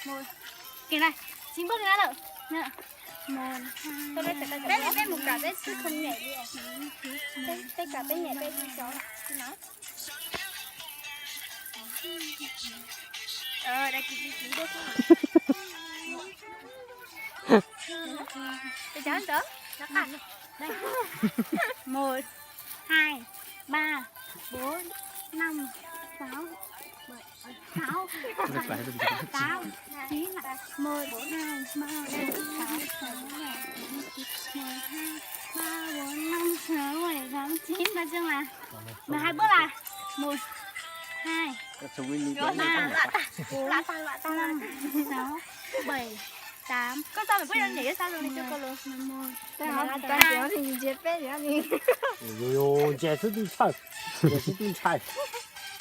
Một. Kìa này, 9 bước nữa rồi. Nè. Một, tôi đây phải một cả cái chứ không nhẹ đi à. Đây cả cái nhẹ đây cho cháu nó. Đây chị bước. Để cháu đỡ. Nó cạn đi. Đây. 1 2 3 4 5 6 7 6 8 9 là 1 2 3 4 6 7 8 9 10 2 3 4 5 6 7 8 9 nói chung là 12 bước là 1 2 3 4 5 6 7 8 con sao phải quyết định nhảy sao rồi đi cho cô luôn 11 12 thì chết bé vậy đi哟，这是对菜，这是对菜，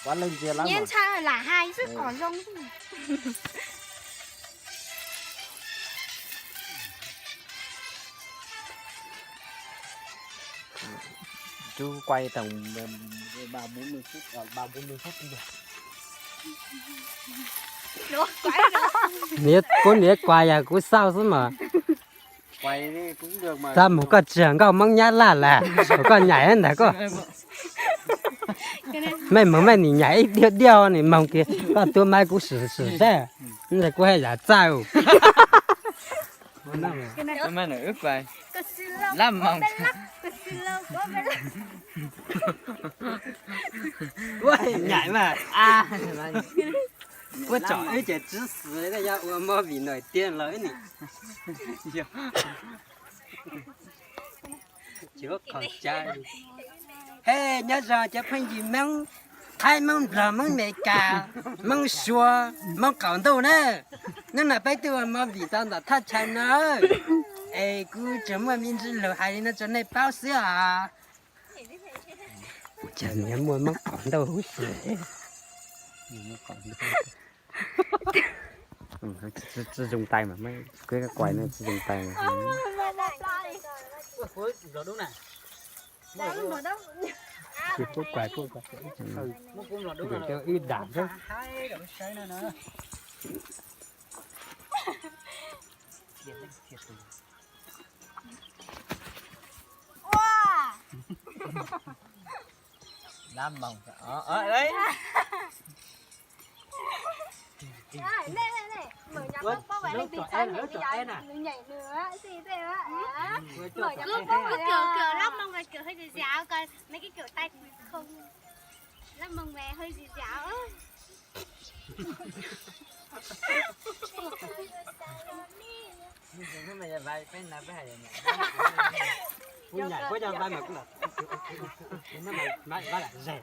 完了这来嘛。 nhân cha là 2 chứ còn rong chú quay tầm 3-40 phút, 3-40 phút cũng được. được quái được Nét có nét quay à cũng sao chứ mà Quay đi cũng được mà. ra một cái trường cao măng nhát là một cái nhảy hơn đấy có mày mà mày nhỉ nhảy điêu điêu này mong kia có tôi mai cũng xử ra nên có hay là sao Mà nó ướp vậy lắm mong nhảy mà à我找一些知识的呀，我没比那电了你，就考家里。嘿，nhớ rằng cho phải gì mong hai mong là mong mẹ cả mong xua mong cảm đâu nè nên là phải tôi mà bị tao đã thắt chặt nữa ê cứ chấm mà mình chỉ lừa hai nó cho này bao xưa à chẳng nhớ mua mong cảm đâu hút sữa 自用tay mà mấy cái quay nó自用tay mà. thì phút quay để cho ít đảm chứ lắm mong ở đấy này mở nhạc bốc bốc vậy lên tí sân nhảy nữa gì thế á mở nhạc bốc bốc kiểu lóc mông là kiểu hơi dì dạo còn mấy cái kiểu tay không lóc mông về hơi dì dạo mày vai phải làm cái này cũng nhảy có cho vai mà cũng là nó mày là rẻ